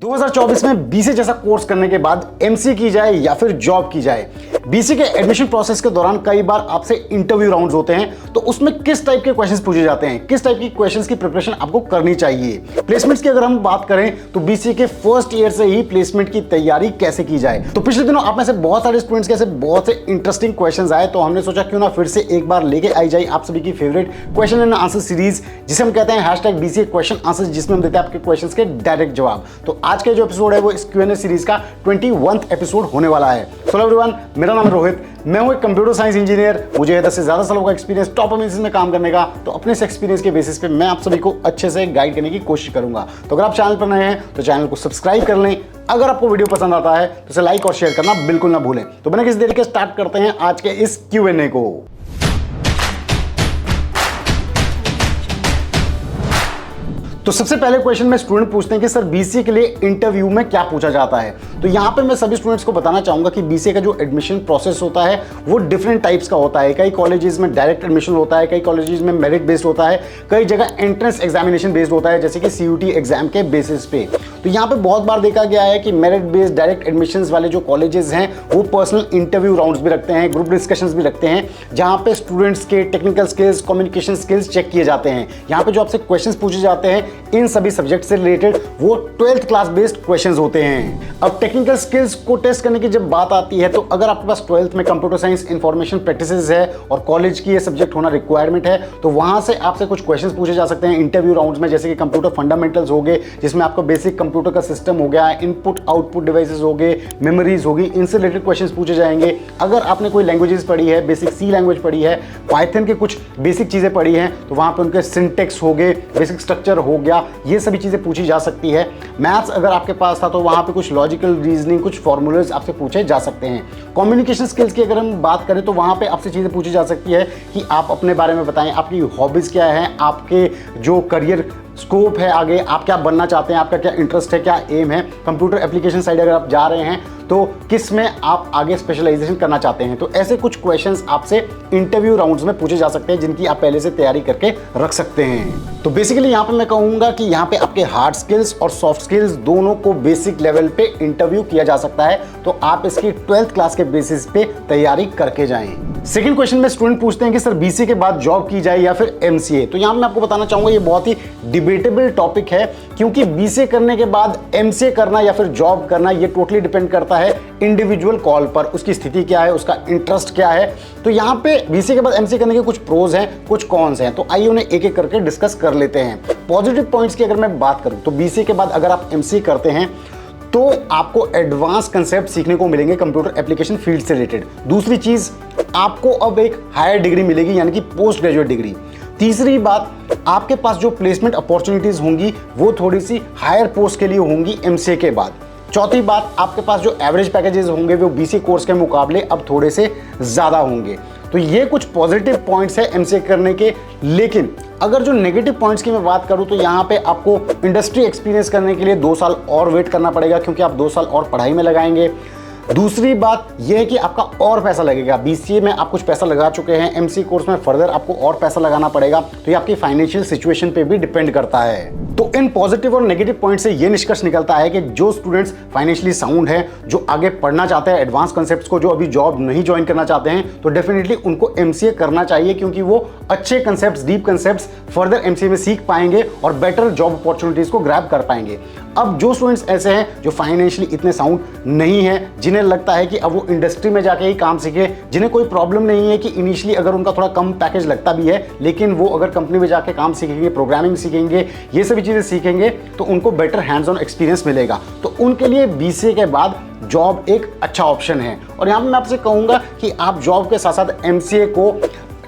2024 में बीसीए जैसा कोर्स करने के बाद एमसीए की जाए या फिर जॉब की जाए। बीसीए के एडमिशन प्रोसेस के दौरान कई बार आपसे इंटरव्यू राउंड्स होते हैं, तो उसमें किस टाइप के क्वेश्चंस पूछे जाते हैं, किस टाइप की क्वेश्चंस की प्रिपरेशन आपको करनी चाहिए। प्लेसमेंट्स की अगर हम बात करें तो बीसीए के फर्स्ट ईयर से ही प्लेसमेंट की तैयारी कैसे की जाए। तो पिछले दिनों आप में से बहुत सारे स्टूडेंट्स के ऐसे बहुत से इंटरेस्टिंग क्वेश्चंस आए, तो हमने सोचा क्यों ना फिर से एक बार लेके आई जाए आप सभी की favourite question and answer series, जिसे हम कहते हैं #BCA क्वेश्चन आंसर, जिसमें हम देते हैं आपके क्वेश्चंस के डायरेक्ट जवाब। तो आज के जो एपिसोड है वो इस Q&A सीरीज का 21th एपिसोड होने वाला है। सो एवरीवन, मेरा नाम है रोहित, मैं हूं एक कंप्यूटर साइंस इंजीनियर। मुझे 10 से ज्यादा सालों का एक्सपीरियंस टॉप एमएनसीज में काम करने का, तो अपने इस एक्सपीरियंस के बेसिस पे मैं आप सभी को अच्छे से गाइड करने की कोशिश करूंगा। तो अगर आप चैनल पर नए हैं तो चैनल को सब्सक्राइब कर लें। अगर आपको वीडियो पसंद आता है तो इसे लाइक और शेयर करना बिल्कुल ना भूलें। तो बिना किसी देरी के स्टार्ट करते हैं आज के इस Q&A को। तो सबसे पहले क्वेश्चन में स्टूडेंट पूछते हैं कि सर बीसीए के लिए इंटरव्यू में क्या पूछा जाता है। तो यहाँ पे मैं सभी स्टूडेंट्स को बताना चाहूंगा कि बीसीए का जो एडमिशन प्रोसेस होता है वो डिफरेंट टाइप्स का होता है। कई कॉलेजेस में डायरेक्ट एडमिशन होता है, कई कॉलेजेस में मेरिट बेस्ड होता है, कई जगह एंट्रेंस एग्जामिनेशन बेस्ड होता है, जैसे कि सीयूटी एग्जाम के बेसिस पे। तो यहाँ पे बहुत बार देखा गया है कि मेरिट बेस्ड डायरेक्ट एडमिशन वाले जो कॉलेजेस हैं वो पर्सनल इंटरव्यू राउंड्स भी रखते हैं, ग्रुप डिस्कशंस भी रखते हैं, जहाँ पे स्टूडेंट्स के technical skills, communication skills check किए जाते हैं। यहाँ पे जो आपसे क्वेश्चंस पूछे जाते हैं इन सभी सब्जेक्ट से रिलेटेड वो 12th क्लास बेस्ड क्वेश्चंस होते हैं। अब टेक्निकल स्किल्स को टेस्ट करने की जब बात आती है तो अगर आपके पास 12th में कंप्यूटर साइंस इंफॉर्मेशन प्रैक्टिसेस है और कॉलेज की ये सब्जेक्ट होना रिक्वायरमेंट है, तो वहां से आपसे कुछ क्वेश्चंस पूछे जा सकते हैं इंटरव्यू राउंड्स में, जैसे कि कंप्यूटर फंडामेंटल्स हो गए, जिसमें आपका बेसिक कंप्यूटर का सिस्टम हो गया, इनपुट आउटपुट डिवाइसेस हो गए, मेमोरीज होगी, इनसे रिलेटेड क्वेश्चंस पूछे जाएंगे। अगर आपने कोई लैंग्वेजेस पढ़ी है, बेसिक सी लैंग्वेज पढ़ी है, पाइथन के कुछ बेसिक चीजें पढ़ी हैं, तो वहां पर उनके सिंटेक्स हो गए, बेसिक स्ट्रक्चर हो गया, ये सभी चीजें पूछी जा सकती है। मैथ्स अगर आपके पास था तो वहां पे कुछ लॉजिकल रीजनिंग, कुछ फॉर्मूलाज आपसे पूछे जा सकते हैं। कम्युनिकेशन स्किल्स की अगर हम बात करें तो वहां पे आपसे चीजें पूछी जा सकती है कि आप अपने बारे में बताएं, आपकी हॉबीज क्या है, आपके जो करियर स्कोप है आगे, आप क्या बनना चाहते हैं, आपका क्या इंटरेस्ट है, क्या एम है। कंप्यूटर एप्लीकेशन साइड अगर आप जा रहे हैं तो किस में आप आगे स्पेशलाइजेशन करना चाहते हैं। तो ऐसे कुछ क्वेश्चंस आपसे इंटरव्यू राउंड्स में पूछे जा सकते हैं, जिनकी आप पहले से तैयारी करके रख सकते हैं। तो बेसिकली यहाँ पे मैं कहूँगा कि यहाँ पे आपके हार्ड स्किल्स और सॉफ्ट स्किल्स दोनों को बेसिक लेवल पे इंटरव्यू किया जा सकता है, तो आप इसकी 12th क्लास के बेसिस पे तैयारी करके जाएं। सेकंड क्वेश्चन में स्टूडेंट पूछते हैं कि सर बीसीए के बाद जॉब की जाए या फिर एमसीए। तो यहाँ मैं आपको बताना चाहूँगा ये बहुत ही डिबेटेबल टॉपिक है, क्योंकि बीसीए करने के बाद एमसीए करना या फिर जॉब करना ये टोटली डिपेंड करता है इंडिविजुअल कॉल पर, उसकी स्थिति क्या है, उसका इंटरेस्ट क्या है। तो यहाँ पे बीसीए के बाद एमसीए करने के कुछ प्रोज हैं, कुछ कॉन्स हैं, तो आइए उन्हें एक एक करके डिस्कस कर लेते हैं। पॉजिटिव पॉइंट्स की अगर मैं बात करूँ तो बीसीए के बाद अगर आप एमसीए करते हैं तो आपको एडवांस कंसेप्ट सीखने को मिलेंगे कंप्यूटर एप्लीकेशन फील्ड से रिलेटेड। दूसरी चीज, आपको अब एक हायर डिग्री मिलेगी, यानी कि पोस्ट ग्रेजुएट डिग्री। तीसरी बात, आपके पास जो प्लेसमेंट अपॉर्चुनिटीज होंगी वो थोड़ी सी हायर पोस्ट के लिए होंगी एमसीए के बाद। चौथी बात, आपके पास जो एवरेज पैकेजेस होंगे वो बीसीए कोर्स के मुकाबले अब थोड़े से ज़्यादा होंगे। तो ये कुछ पॉजिटिव पॉइंट्स है एमसीए करने के। लेकिन अगर जो नेगेटिव पॉइंट्स की मैं बात करूं तो यहाँ पे आपको इंडस्ट्री एक्सपीरियंस करने के लिए 2 साल और वेट करना पड़ेगा, क्योंकि आप 2 साल और पढ़ाई में लगाएंगे। दूसरी बात यह है कि आपका और पैसा लगेगा। बीसीए में आप कुछ पैसा लगा चुके हैं, एमसीए कोर्स में फर्दर आपको और पैसा लगाना पड़ेगा, तो ये आपकी फाइनेंशियल सिचुएशन पे भी डिपेंड करता है। तो इन पॉजिटिव और नेगेटिव पॉइंट से ये निष्कर्ष निकलता है कि जो स्टूडेंट्स फाइनेंशियली साउंड है, जो आगे पढ़ना चाहते हैं एडवांस कंसेप्ट्स को, जो अभी जॉब नहीं ज्वाइन करना चाहते हैं, तो डेफिनेटली उनको एमसीए करना चाहिए, क्योंकि वो अच्छे concepts, deep concepts further MCA में सीख पाएंगे और बेटर जॉब अपॉर्चुनिटीज को ग्रैब कर पाएंगे। अब जो स्टूडेंट्स ऐसे हैं जो फाइनेंशियली इतने साउंड नहीं है, जिन्हें लगता है कि अब वो इंडस्ट्री में जाके ही काम सीखे, जिन्हें कोई प्रॉब्लम नहीं है कि इनिशियली अगर उनका थोड़ा कम पैकेज लगता भी है, लेकिन वो अगर कंपनी में जाके काम सीखेंगे, प्रोग्रामिंग सीखेंगे, ये सभी चीज़ें सीखेंगे, तो उनको बेटर हैंड्स ऑन एक्सपीरियंस मिलेगा। तो उनके लिए बीसीए के बाद जॉब एक अच्छा ऑप्शन है। और यहाँ पर मैं आपसे कहूँगा कि आप जॉब के साथ साथ एमसीए को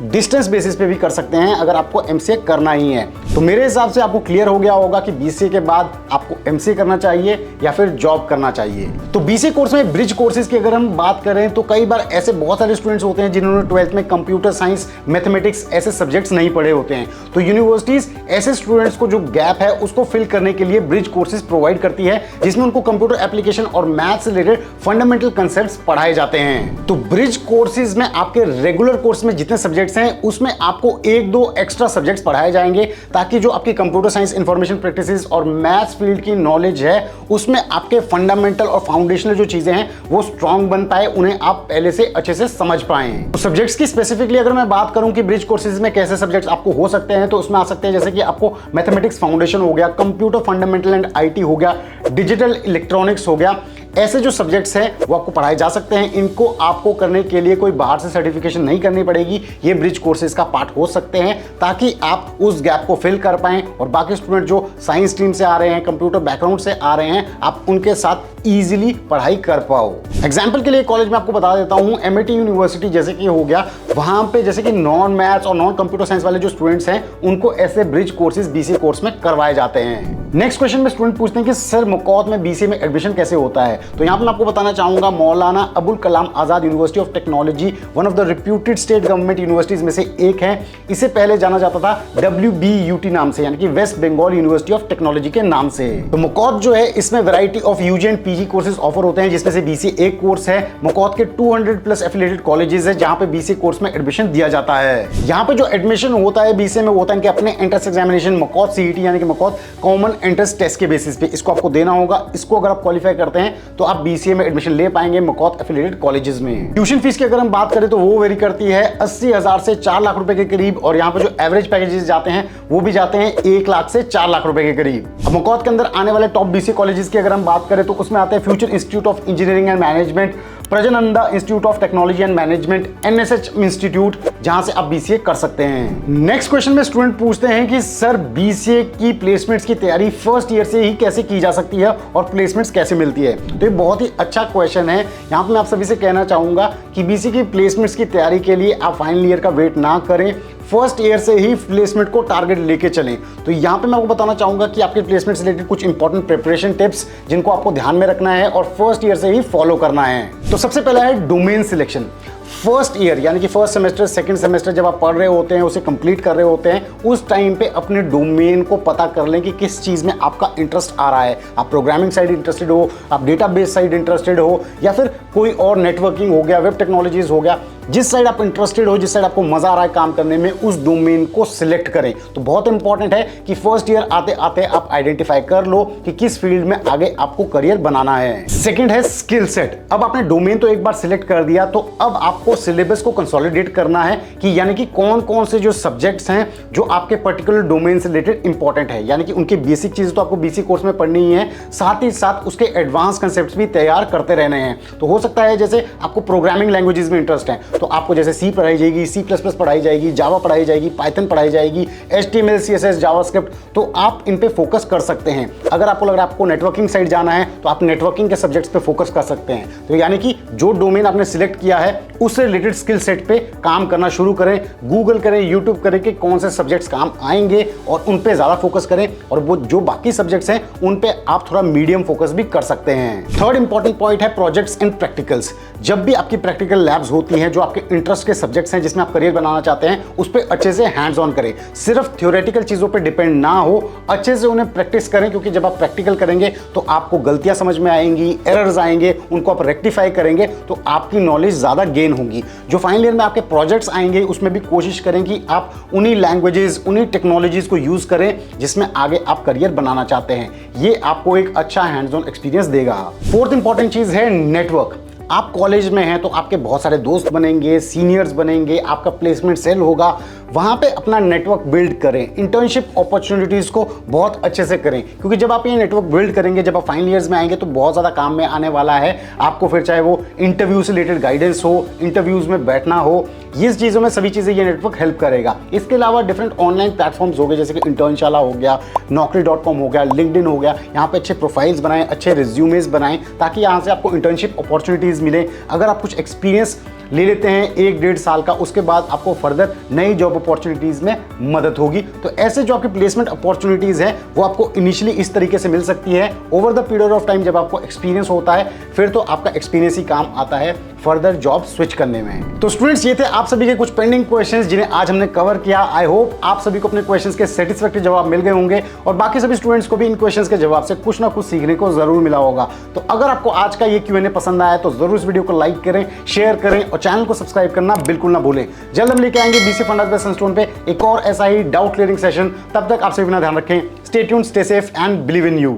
डिस्टेंस बेसिस पे भी कर सकते हैं अगर आपको एमसीए करना ही है। तो मेरे हिसाब से आपको क्लियर हो गया होगा कि बीसीए के बाद आपको एमसीए करना चाहिए या फिर जॉब करना चाहिए। तो बीसीए कोर्स में ब्रिज कोर्सेज की अगर हम बात करें तो कई बार ऐसे बहुत सारे स्टूडेंट्स होते हैं जिन्होंने 12th में कंप्यूटर साइंस, मैथमेटिक्स ऐसे सब्जेक्ट्स नहीं पढ़े होते हैं। तो यूनिवर्सिटीज ऐसे स्टूडेंट्स को जो गैप है उसको फिल करने के लिए ब्रिज कोर्सेज प्रोवाइड करती है, जिसमें उनको कंप्यूटर एप्लीकेशन और मैथ्स से रिलेटेड फंडामेंटल कंसेप्ट्स पढ़ाए जाते हैं। तो ब्रिज कोर्सेज में आपके रेगुलर कोर्स में जितने सब्जेक्ट्स हैं उसमें आपको 1-2 एक्स्ट्रा सब्जेक्ट्स पढ़ाए जाएंगे, ताकि ताकि जो आपकी कंप्यूटर साइंस, इंफॉर्मेशन प्रैक्टिसेस और मैथ्स फील्ड की नॉलेज है उसमें आपके फंडामेंटल और फाउंडेशनल जो चीजें हैं वो स्ट्रांग बन पाए, उन्हें आप पहले से अच्छे से समझ पाए। तो सब्जेक्ट्स की स्पेसिफिकली अगर मैं बात करूं कि ब्रिज कोर्सेज में कैसे सब्जेक्ट्स आपको हो सकते हैं, तो उसमें आ सकते हैं जैसे कि आपको मैथमेटिक्स फाउंडेशन हो गया, कंप्यूटर फंडामेंटल एंड आईटी हो गया, डिजिटल इलेक्ट्रॉनिक्स हो गया। ऐसे जो सब्जेक्ट्स हैं वो आपको पढ़ाए जा सकते हैं। इनको आपको करने के लिए कोई बाहर से सर्टिफिकेशन नहीं करनी पड़ेगी, ये ब्रिज कोर्सेज का पार्ट हो सकते हैं ताकि आप उस गैप को फिल कर पाएं और बाकी स्टूडेंट जो साइंस स्ट्रीम से आ रहे हैं, कंप्यूटर बैकग्राउंड से आ रहे हैं, आप उनके साथ ईजिली पढ़ाई कर पाओ। एग्जाम्पल के लिए कॉलेज में आपको बता देता हूँ, MIT यूनिवर्सिटी जैसे कि हो गया, वहां पे जैसे कि नॉन मैथ्स और नॉन कंप्यूटर साइंस वाले जो स्टूडेंट्स हैं उनको ऐसे ब्रिज कोर्सेज BCA कोर्स में करवाए जाते हैं। नेक्स्ट क्वेश्चन में स्टूडेंट पूछते हैं कि सर मकौत में BCA में एडमिशन कैसे होता है। तो यहाँ पर मैं आपको बताना चाहूंगा, Maulana Abul Kalam Azad university of technology one of the reputed state government universities में से एक है। इसे पहले जाना जाता था WBUT नाम से, यानी कि West Bengal University of Technology के नाम से। तो मकौत जो है इसमें variety of UG and PG courses offer होते हैं, जिसमें से BCA एक कोर्स है। मकौत के 200+ एफिलिएटेड कॉलेजेस है जहां पे BCA कोर्स में एडमिशन दिया जाता है। यहाँ पे जो एडमिशन होता है BCA में होता है कि अपने एंट्रेंस एग्जामिनेशन मकौत CET यानी कि मकौत कॉमन एंट्रेंस टेस्ट के बेसिस पे इसको आपको देना होगा। इसको अगर आप क्वालिफाई करते हैं तो आप BCA में एडमिशन ले पाएंगे मकौत एफिलिएटेड कॉलेजेस में। ट्यूशन फीस की अगर हम बात करें तो वो वेरी करती है 80,000 से 4 लाख रुपए के करीब, और यहाँ पे जो एवरेज पैकेजेस जाते हैं वो भी जाते हैं 1 लाख से 4 लाख रुपए के करीब। अब मकौत के अंदर आने वाले टॉप BCA कॉलेजेस की अगर हम बात करें तो उसमें आते हैं future institute of engineering and management, Prajnanananda institute of technology and management, NSH institute, जहां से आप BCA कर सकते हैं। नेक्स्ट क्वेश्चन में स्टूडेंट पूछते हैं कि सर BCA की प्लेसमेंट्स की तैयारी फर्स्ट ईयर से ही कैसे की जा सकती है और प्लेसमेंट्स कैसे मिलती है। तो ये बहुत ही अच्छा क्वेश्चन है। यहाँ पे मैं आप सभी से कहना चाहूंगा कि BCA की प्लेसमेंट्स की तैयारी के लिए आप फाइनल ईयर का वेट ना करें, फर्स्ट ईयर से ही प्लेसमेंट को टारगेट लेके चलें। तो यहाँ पे मैं आपको बताना चाहूंगा कि आपके प्लेसमेंट से रिलेटेड कुछ इंपॉर्टेंट प्रिपरेशन टिप्स जिनको आपको ध्यान में रखना है और फर्स्ट ईयर से ही फॉलो करना है। तो सबसे पहला है डोमेन सिलेक्शन। फर्स्ट ईयर यानी कि फर्स्ट सेमेस्टर, सेकंड सेमेस्टर जब आप पढ़ रहे होते हैं, उसे कंप्लीट कर रहे होते हैं, उस टाइम पे अपने डोमेन को पता कर लें कि किस चीज़ में आपका इंटरेस्ट आ रहा है। आप प्रोग्रामिंग साइड इंटरेस्टेड हो, आप डेटाबेस साइड इंटरेस्टेड हो, या फिर कोई और नेटवर्किंग हो गया, वेब टेक्नोलॉजीज हो गया, जिस साइड आप इंटरेस्टेड हो, जिस साइड आपको मजा आ रहा है काम करने में, उस डोमेन को सिलेक्ट करें। तो बहुत इंपॉर्टेंट है कि फर्स्ट ईयर आते आते आप आइडेंटिफाई कर लो कि किस फील्ड में आगे आपको करियर बनाना है। सेकंड है स्किल सेट। अब आपने डोमेन तो एक बार सिलेक्ट कर दिया, तो अब आपको सिलेबस को कंसोलिडेट करना है कि यानी कि कौन कौन से जो सब्जेक्ट्स हैं जो आपके पर्टिकुलर डोमेन से रिलेटेड इंपॉर्टेंट है, यानी कि उनकी बेसिक चीजें तो आपको BCA कोर्स में पढ़नी ही है, साथ ही साथ उसके एडवांस कंसेप्ट भी तैयार करते रहने हैं। तो हो सकता है जैसे आपको प्रोग्रामिंग लैंग्वेजेस में इंटरेस्ट है तो आपको जैसे C पढ़ाई जाएगी, C++ पढ़ाई जाएगी, जावा पढ़ाई जाएगी, पाइथन पढ़ाई जाएगी, HTML CSS जावास्क्रिप्ट, तो आप इन पे फोकस कर सकते हैं। अगर आपको लग रहा है आपको नेटवर्किंग साइड जाना है तो आप नेटवर्किंग के सब्जेक्ट्स पे फोकस कर सकते हैं। तो यानी कि जो डोमेन आपने सिलेक्ट किया है उससे रिलेटेड स्किल सेट पे काम करना शुरू करें, गूगल करें, यूट्यूब करें कि कौन से सब्जेक्ट्स काम आएंगे और उन पे ज्यादा फोकस करें, और वो जो बाकी सब्जेक्ट्स हैं उन पे आप थोड़ा मीडियम फोकस भी कर सकते हैं। थर्ड इंपॉर्टेंट पॉइंट है प्रोजेक्ट्स एंड प्रैक्टिकल्स। जब भी आपकी प्रैक्टिकल लैब्स होती हैं जो आपके इंटरेस्ट के सब्जेक्ट्स हैं जिसमें आप करियर बनाना चाहते हैं, उस पर अच्छे से हैंड्स ऑन करें। सिर्फ थ्योरेटिकल चीजों पे डिपेंड ना हो, अच्छे से उन्हें प्रैक्टिस करें, क्योंकि जब आप प्रैक्टिकल करेंगे तो आपको गलतियां समझ में आएंगी, एरर्स आएंगे, उनको आप रेक्टिफाई करेंगे तो आपकी नॉलेज ज्यादा गेन होगी। जो फाइनल ईयर में आपके प्रोजेक्ट्स आएंगे उसमें भी कोशिश करें कि आप उन्हीं लैंग्वेजेस, उन्हीं टेक्नोलॉजीज को यूज करें जिसमें आगे आप करियर बनाना चाहते हैं। ये आपको एक अच्छा हैंड्स ऑन एक्सपीरियंस देगा। फोर्थ इंपॉर्टेंट चीज है नेटवर्क। आप कॉलेज में हैं तो आपके बहुत सारे दोस्त बनेंगे, सीनियर्स बनेंगे, आपका प्लेसमेंट सेल होगा, वहाँ पे अपना नेटवर्क बिल्ड करें। इंटर्नशिप अपॉर्चुनिटीज़ को बहुत अच्छे से करें, क्योंकि जब आप ये नेटवर्क बिल्ड करेंगे, जब आप फाइनल ईयर्स में आएंगे तो बहुत ज़्यादा काम में आने वाला है आपको। फिर चाहे वो इंटरव्यू से रिलेटेड गाइडेंस हो, इंटरव्यूज़ में बैठना हो, ये चीज़ों में सभी चीज़ें ये नेटवर्क हेल्प करेगा। इसके अलावा डिफरेंट ऑनलाइन प्लेटफॉर्म्स हो गए, जैसे कि इंटर्नशाला हो गया, Naukri.com हो गया, लिंक्डइन हो गया। यहाँ पे अच्छे प्रोफाइल्स बनाएं, अच्छे रिज्यूमेज बनाएं, ताकि यहाँ से आपको इंटर्नशिप अपॉर्चुनिटीज़ मिले। अगर आप कुछ एक्सपीरियंस ले लेते हैं 1-1.5 साल का, उसके बाद आपको फर्दर नई जॉब अपॉर्चुनिटीज़ में मदद होगी। तो ऐसे जो आपकी प्लेसमेंट अपॉर्चुनिटीज़ हैं वो आपको इनिशियली इस तरीके से मिल सकती है। Over the period of time जब आपको एक्सपीरियंस होता है फिर तो आपका एक्सपीरियंस ही काम आता है, फर्दर जॉब स्विच करने में। तो स्टूडेंट्स, ये थे आप सभी के कुछ पेंडिंग क्वेश्चंस जिन्हें आज हमने कवर किया। आई होप आप सभी को अपने क्वेश्चंस के सेटिस्फैक्टरी जवाब मिल गए होंगे और बाकी सभी स्टूडेंट्स को भी इन क्वेश्चंस के जवाब से कुछ ना कुछ सीखने को जरूर मिला होगा। तो अगर आपको आज का ये Q&A पसंद आया तो जरूर इस वीडियो को लाइक करें, शेयर करें और चैनल को सब्सक्राइब करना बिल्कुल ना भूलें। जल्द हम लेके आएंगे BC फंडास बाय सनस्टोन पे एक और ऐसा ही डाउट क्लियरिंग सेशन। तब तक आप सभी अपना ध्यान रखें। Stay tuned, stay safe and believe in you.